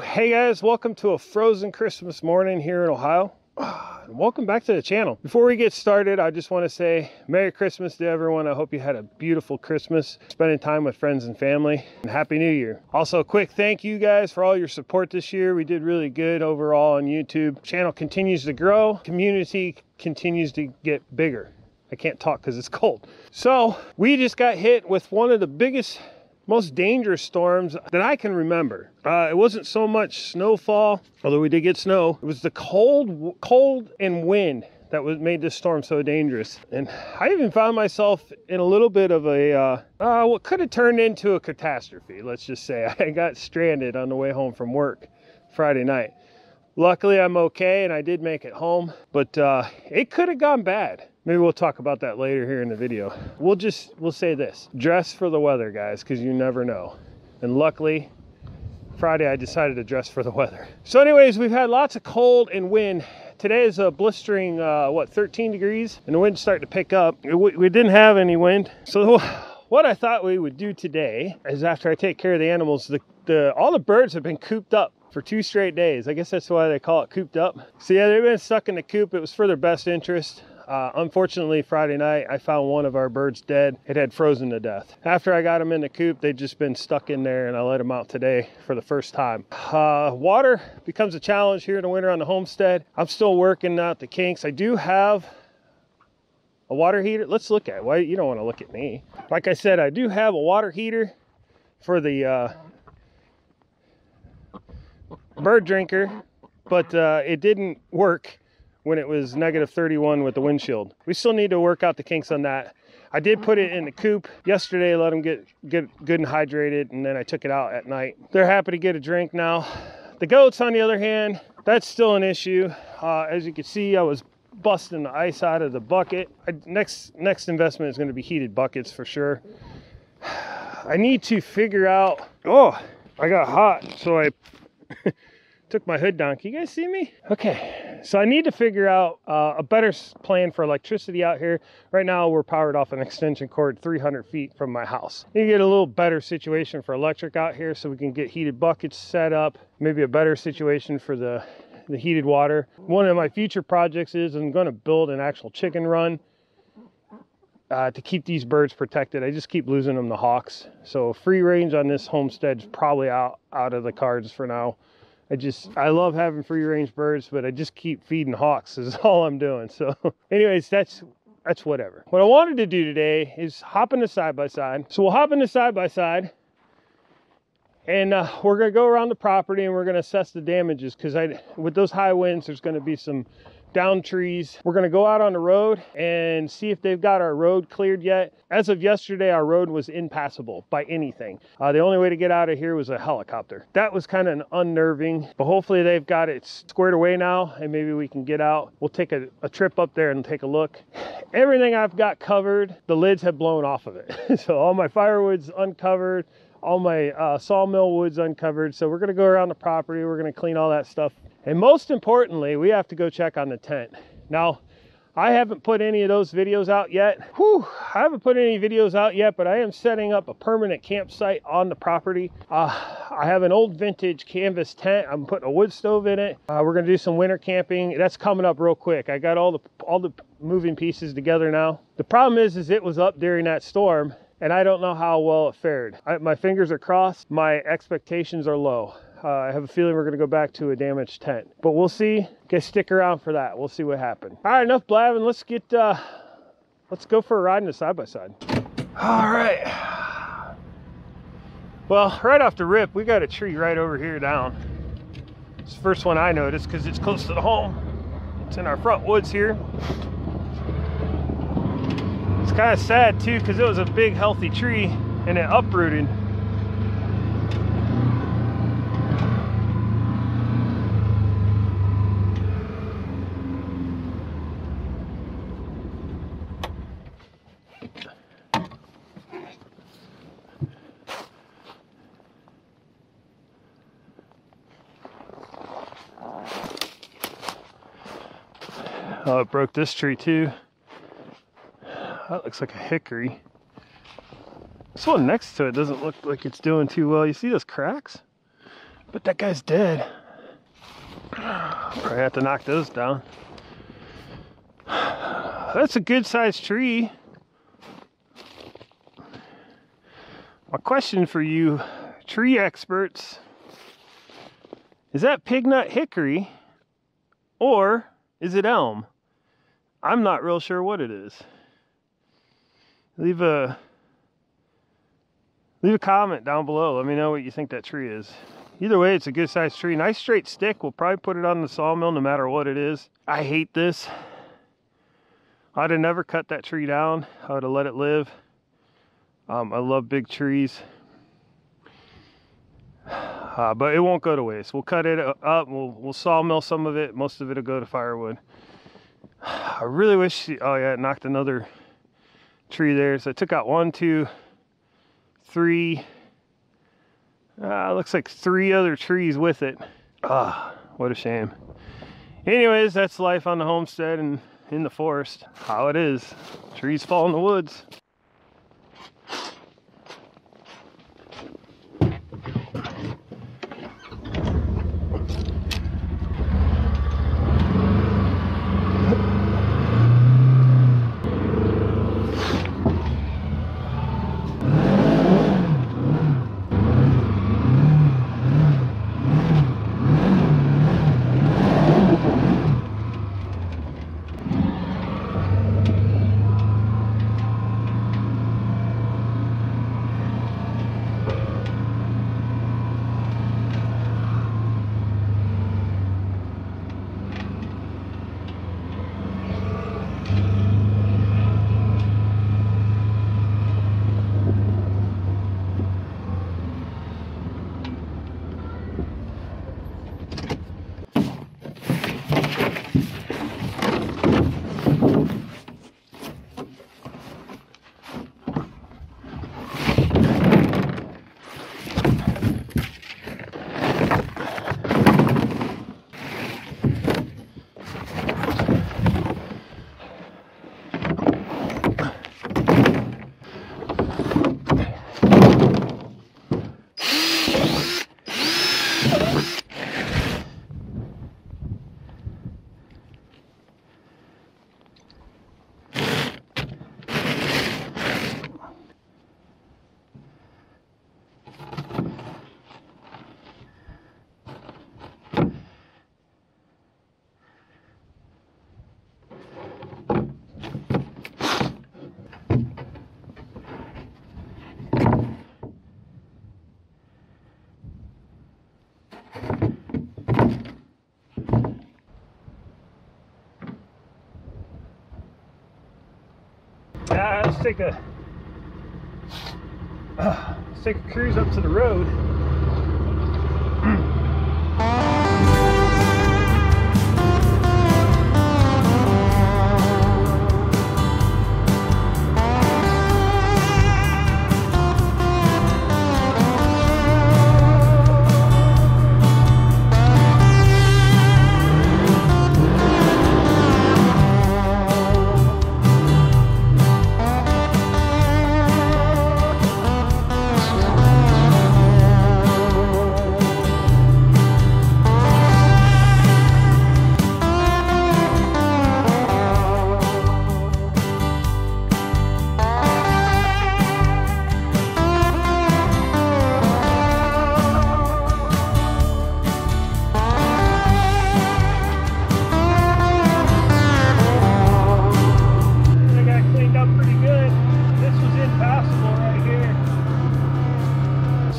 Hey guys, welcome to a frozen Christmas morning here in Ohio. And welcome back to the channel. Before we get started, I just want to say Merry Christmas to everyone. I hope you had a beautiful Christmas, spending time with friends and family, and Happy New Year. Also, a quick thank you guys for all your support this year. We did really good overall on YouTube. Channel continues to grow, community continues to get bigger. I can't talk because it's cold. So we just got hit with one of the biggest, most dangerous storms that I can remember. It wasn't so much snowfall, although we did get snow. It was the cold and wind that made this storm so dangerous. And I even found myself in a little bit of a, what could have turned into a catastrophe, let's just say. I got stranded on the way home from work Friday night. Luckily, I'm okay and I did make it home, but it could have gone bad. Maybe we'll talk about that later here in the video. We'll say this: dress for the weather, guys, because you never know. And luckily, Friday I decided to dress for the weather. So anyways, we've had lots of cold and wind. Today is a blistering, 13 degrees, and the wind's starting to pick up. We didn't have any wind. So what I thought we would do today is, after I take care of the animals, all the birds have been cooped up for 2 straight days. I guess that's why they call it cooped up. So yeah, they've been stuck in the coop. It was for their best interest. Unfortunately, Friday night, I found one of our birds dead. It had frozen to death. After I got them in the coop, they'd just been stuck in there, and I let them out today for the first time. Water becomes a challenge here in the winter on the homestead. I'm still working out the kinks. I do have a water heater. Let's look at it. Why, you don't want to look at me. Like I said, I do have a water heater for the bird drinker, but it didn't work when it was -31 with the windshield. We still need to work out the kinks on that. I did put it in the coop yesterday, let them get good and hydrated, and then I took it out at night. They're happy to get a drink now. The goats, on the other hand, that's still an issue. As you can see, I was busting the ice out of the bucket. Next investment is going to be heated buckets for sure. I need to figure out, I got hot, so I took my hood down. Can you guys see me? Okay, so I need to figure out a better plan for electricity out here. Right now, we're powered off an extension cord 300 feet from my house. Need to get a little better situation for electric out here so we can get heated buckets set up. Maybe a better situation for the heated water. One of my future projects is I'm going to build an actual chicken run to keep these birds protected. I just keep losing them to hawks. So free range on this homestead is probably out of the cards for now. I love having free range birds, but I just keep feeding hawks is all I'm doing. So anyways, that's whatever. What I wanted to do today is hop in the side-by-side. So we'll hop in the side-by-side, and we're gonna go around the property and we're gonna assess the damages, because with those high winds, there's gonna be some down trees. We're gonna go out on the road and see if they've got our road cleared yet. As of yesterday, our road was impassable by anything. The only way to get out of here was a helicopter. That was kind of unnerving, but hopefully they've got it squared away now and maybe we can get out. We'll take a trip up there and take a look. Everything I've got covered, the lids have blown off of it. So all my firewood's uncovered, all my sawmill wood's uncovered. So we're gonna go around the property, we're gonna clean all that stuff. And most importantly, we have to go check on the tent. Now, I haven't put any of those videos out yet. I haven't put any videos out yet, but I am setting up a permanent campsite on the property. I have an old vintage canvas tent. I'm putting a wood stove in it. We're gonna do some winter camping. That's coming up real quick. I got all the moving pieces together now. The problem is it was up during that storm, and I don't know how well it fared. My fingers are crossed. My expectations are low. I have a feeling we're going to go back to a damaged tent, but we'll see. Guys, stick around for that. We'll see what happens. All right, enough blabbing. Let's go for a ride in the side-by-side. All right. Well, right off the rip, we got a tree right over here down. It's the first one I noticed because it's close to the home. It's in our front woods here. It's kind of sad too, because it was a big healthy tree and it uprooted. Oh, it broke this tree too. That looks like a hickory. This one next to it doesn't look like it's doing too well. You see those cracks? But that guy's dead. Probably have to knock those down. That's a good sized tree. My question for you tree experts, is that pignut hickory or is it elm? I'm not real sure what it is. Leave a comment down below. Let me know what you think that tree is. Either way, it's a good sized tree. Nice straight stick. We'll probably put it on the sawmill no matter what it is. I hate this. I'd have never cut that tree down. I would have let it live. I love big trees. But it won't go to waste. We'll cut it up. We'll sawmill some of it. Most of it will go to firewood. I really wish, oh yeah, it knocked another tree there. So I took out 1, 2, 3. Looks like 3 other trees with it. What a shame. Anyways, that's life on the homestead and in the forest. How it is. Trees fall in the woods. Let's take a cruise up to the road.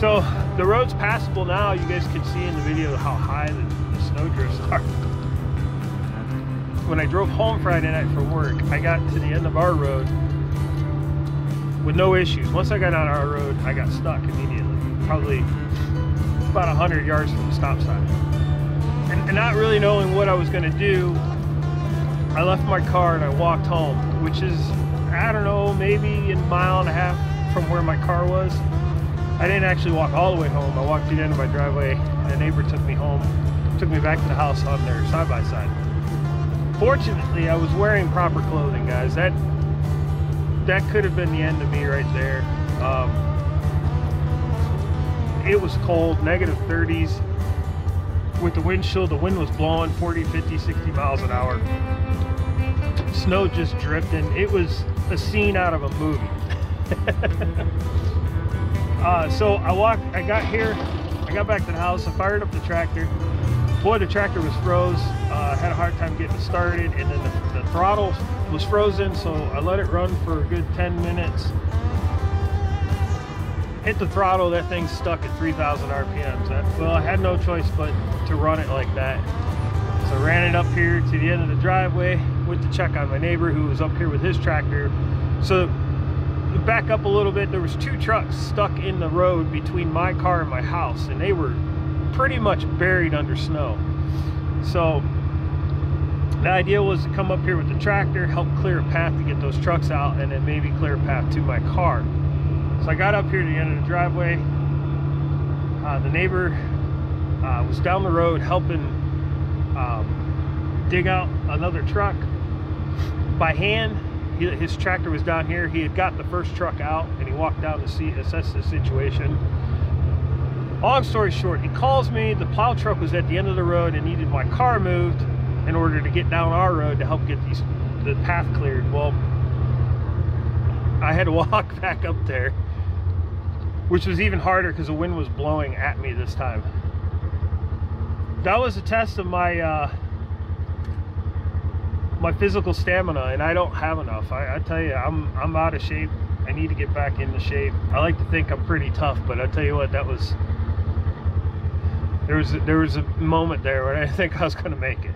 So the road's passable now. You guys can see in the video how high the snow drifts are. When I drove home Friday night for work, I got to the end of our road with no issues. Once I got on our road, I got stuck immediately, probably about 100 yards from the stop sign. And not really knowing what I was gonna do, I left my car and I walked home, which is, I don't know, maybe a mile and a half from where my car was. I didn't actually walk all the way home. I walked to the end of my driveway, and a neighbor took me home, took me back to the house on their side-by-side. Fortunately, I was wearing proper clothing, guys. That could have been the end of me right there. It was cold, negative 30s. with the windshield. The wind was blowing 40, 50, 60 miles an hour. Snow just drifting. It was a scene out of a movie. So I got here, I got back to the house, I fired up the tractor. Boy, the tractor was froze. I had a hard time getting it started, and then the throttle was frozen, so I let it run for a good 10 minutes. Hit the throttle, that thing stuck at 3,000 RPMs. Well, I had no choice but to run it like that. So I ran it up here to the end of the driveway, went to check on my neighbor who was up here with his tractor. So back up a little bit, there was 2 trucks stuck in the road between my car and my house, and they were pretty much buried under snow. So the idea was to come up here with the tractor, help clear a path to get those trucks out, and then maybe clear a path to my car. So I got up here to the end of the driveway. The neighbor was down the road helping dig out another truck by hand. His tractor was down here. He had got the first truck out, and he walked down to assess the situation. Long story short, he calls me. The plow truck was at the end of the road and needed my car moved in order to get down our road to help get the path cleared. Well, I had to walk back up there, which was even harder because the wind was blowing at me this time. That was a test of my my physical stamina, and I don't have enough. I tell you, I'm out of shape. I need to get back into shape. I like to think I'm pretty tough, but I tell you what, that was there was a moment there where I didn't think I was gonna make it.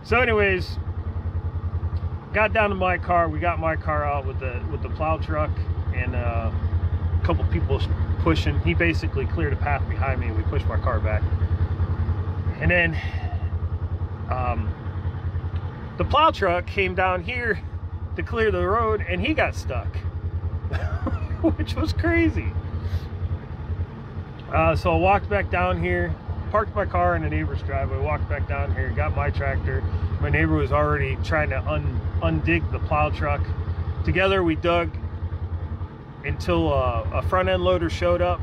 So anyways, got down to my car. We got my car out with the plow truck, and a couple people pushing. He basically cleared a path behind me, and we pushed my car back. And then the plow truck came down here to clear the road, and he got stuck, which was crazy. So I walked back down here, parked my car in the neighbor's driveway, walked back down here, got my tractor. My neighbor was already trying to undig the plow truck. Together we dug until a front end loader showed up,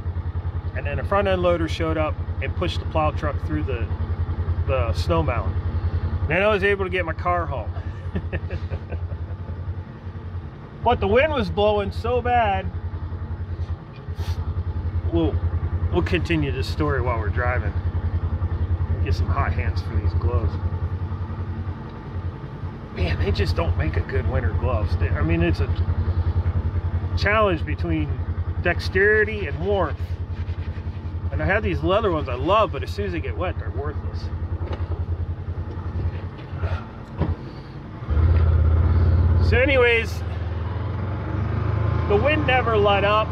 and then a front end loader showed up and pushed the plow truck through the snow mound. Then I was able to get my car home. But the wind was blowing so bad. We'll continue this story while we're driving. Get some hot hands for these gloves. Man, they just don't make a good winter gloves. I mean, it's a challenge between dexterity and warmth. And I have these leather ones I love, but as soon as they get wet, they're worthless. So anyways, the wind never let up,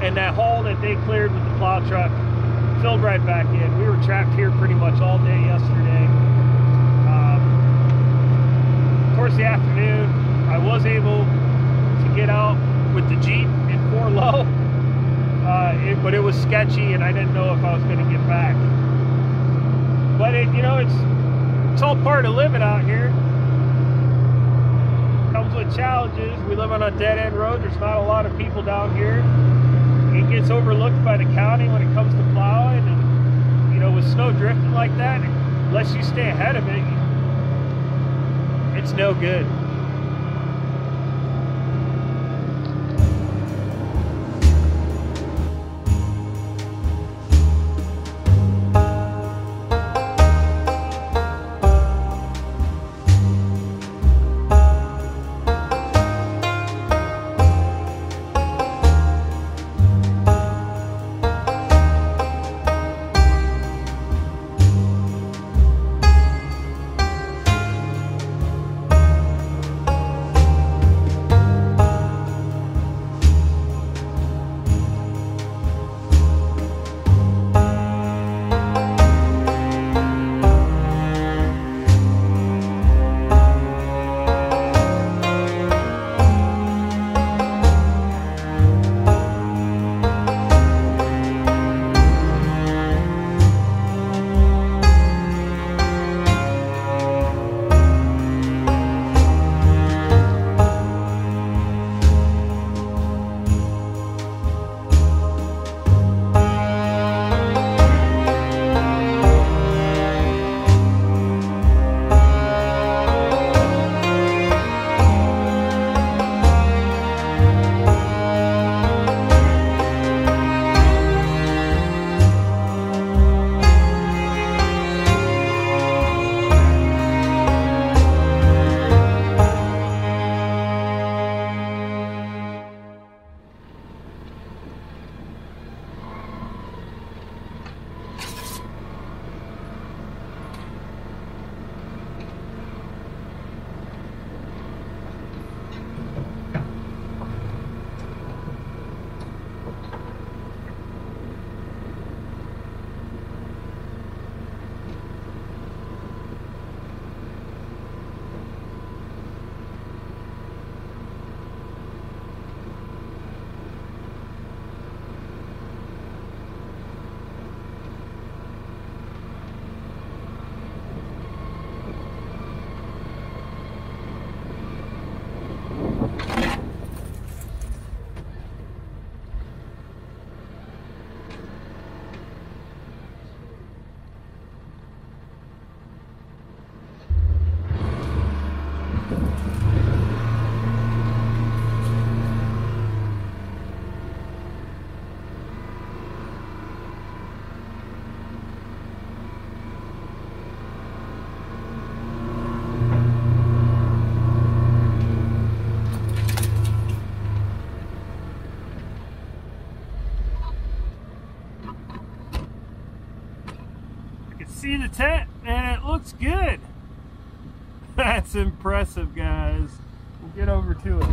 and that hole that they cleared with the plow truck filled right back in. We were trapped here pretty much all day yesterday. Towards the afternoon, I was able to get out with the Jeep in 4 low, but it was sketchy, and I didn't know if I was going to get back. But you know, it's all part of living out here. Comes with challenges. We live on a dead-end road. There's not a lot of people down here. It gets overlooked by the county when it comes to plowing, and you know, with snow drifting like that, unless you stay ahead of it, it's no good. can see the tent and it looks good. That's impressive, guys. We'll get over to it.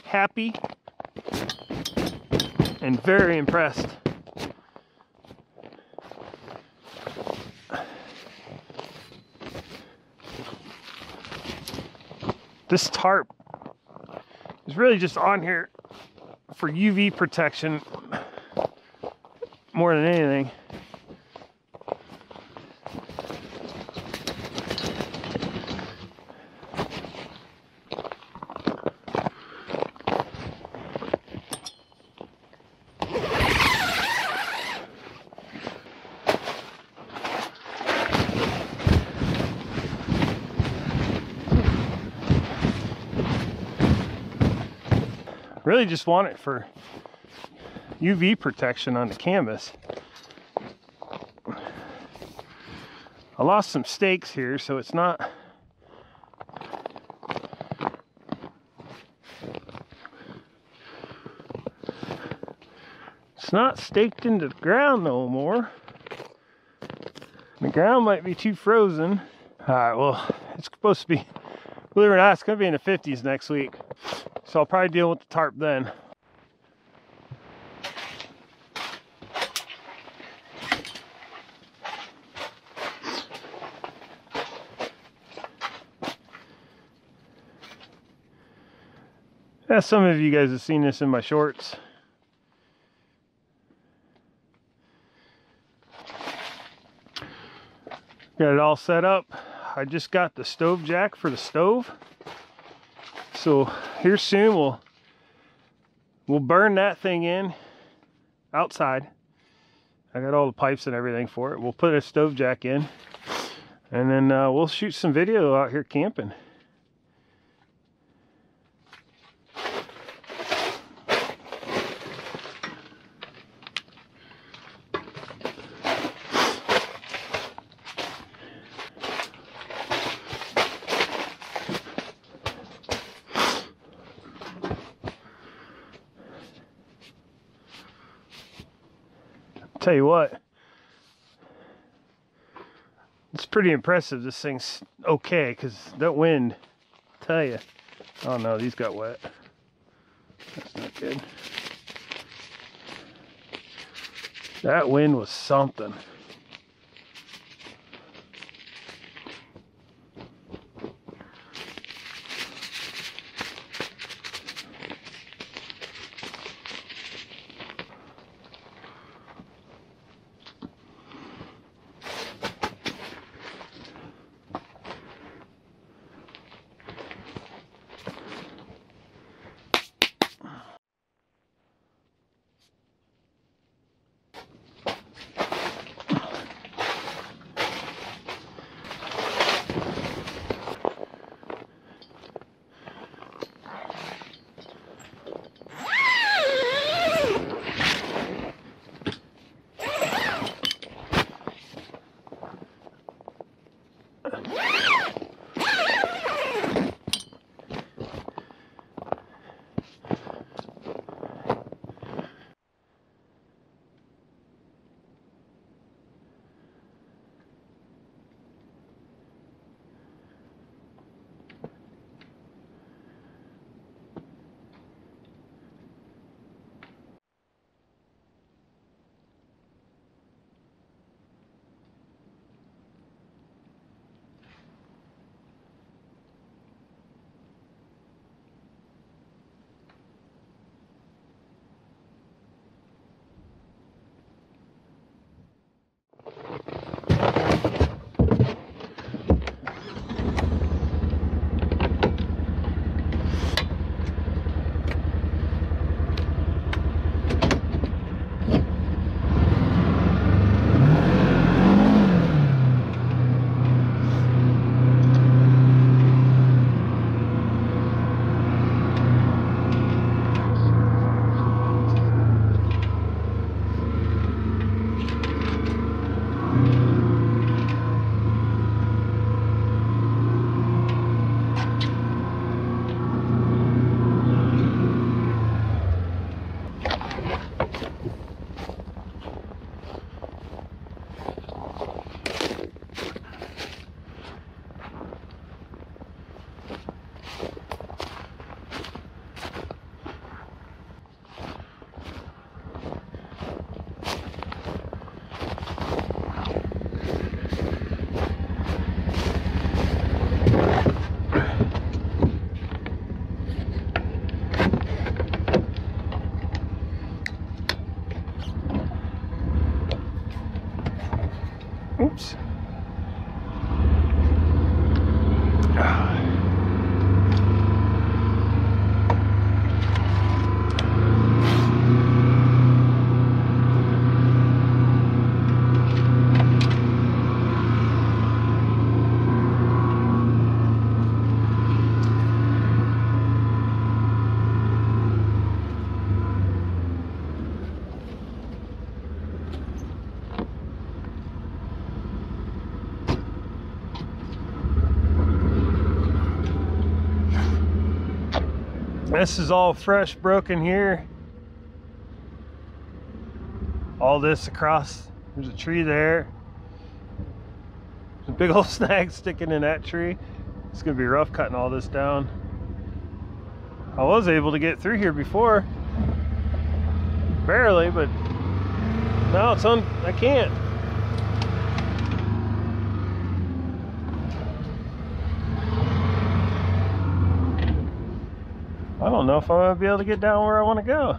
Happy and very impressed. This tarp is really just on here for UV protection more than anything. Really just want it for UV protection on the canvas. I lost some stakes here, so it's not staked into the ground no more. The ground might be too frozen. Alright, well, it's supposed to be, believe it or not, it's going to be in the 50s next week. So I'll probably deal with the tarp then. Yeah, some of you guys have seen this in my shorts. Got it all set up. I just got the stove jack for the stove. So here soon we'll burn that thing in outside. I got all the pipes and everything for it. We'll put a stove jack in, and then we'll shoot some video out here camping. Tell you what, it's pretty impressive. This thing's okay, because that wind, tell you. Oh no, these got wet. That's not good. That wind was something. Oops. This is all fresh broken here. All this across, there's a tree there. There's a big old snag sticking in that tree. It's gonna be rough cutting all this down. I was able to get through here before, barely, but now I can't. I don't know if I'm gonna be able to get down where I want to go.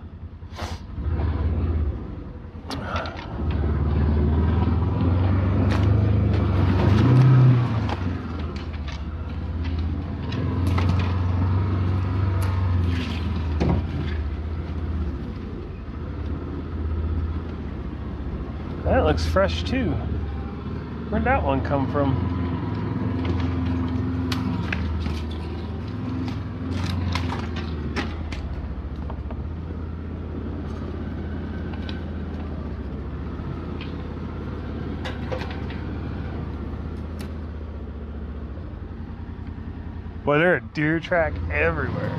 That looks fresh too. Where'd that one come from? Boy, there are deer track everywhere.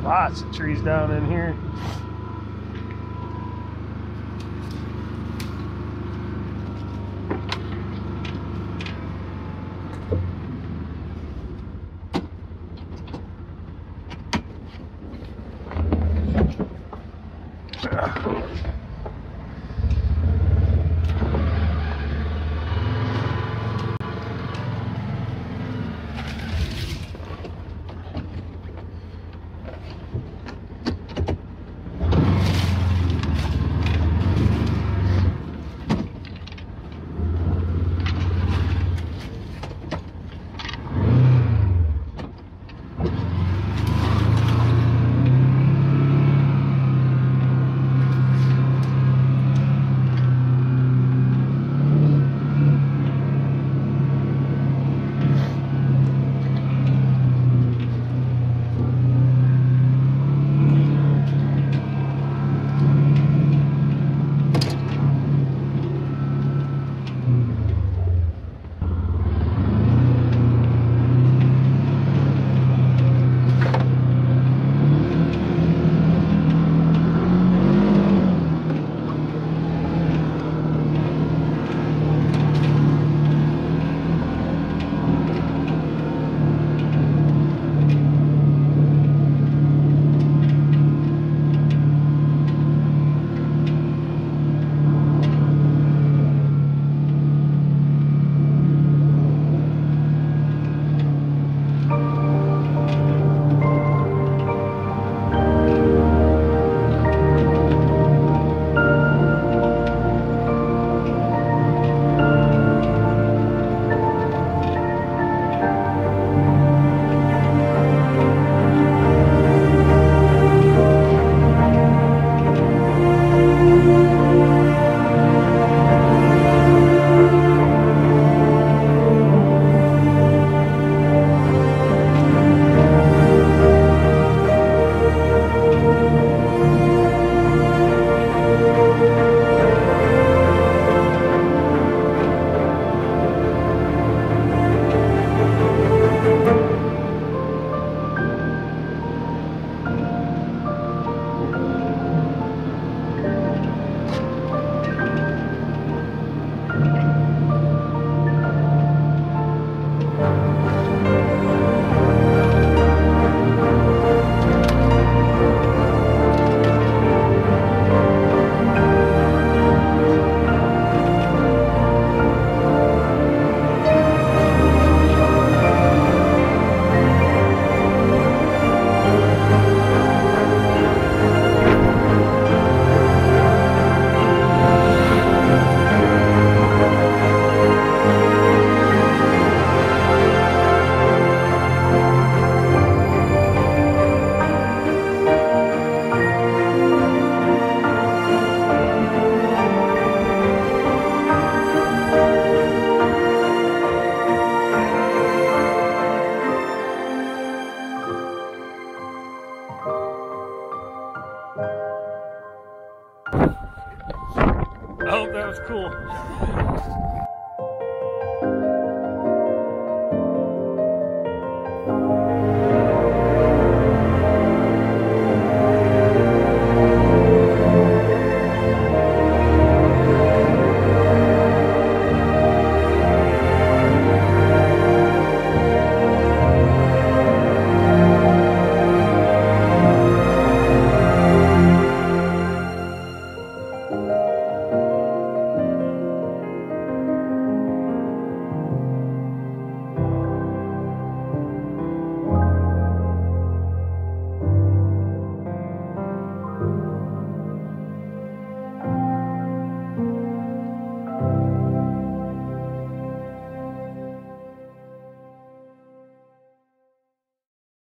Lots of trees down in here.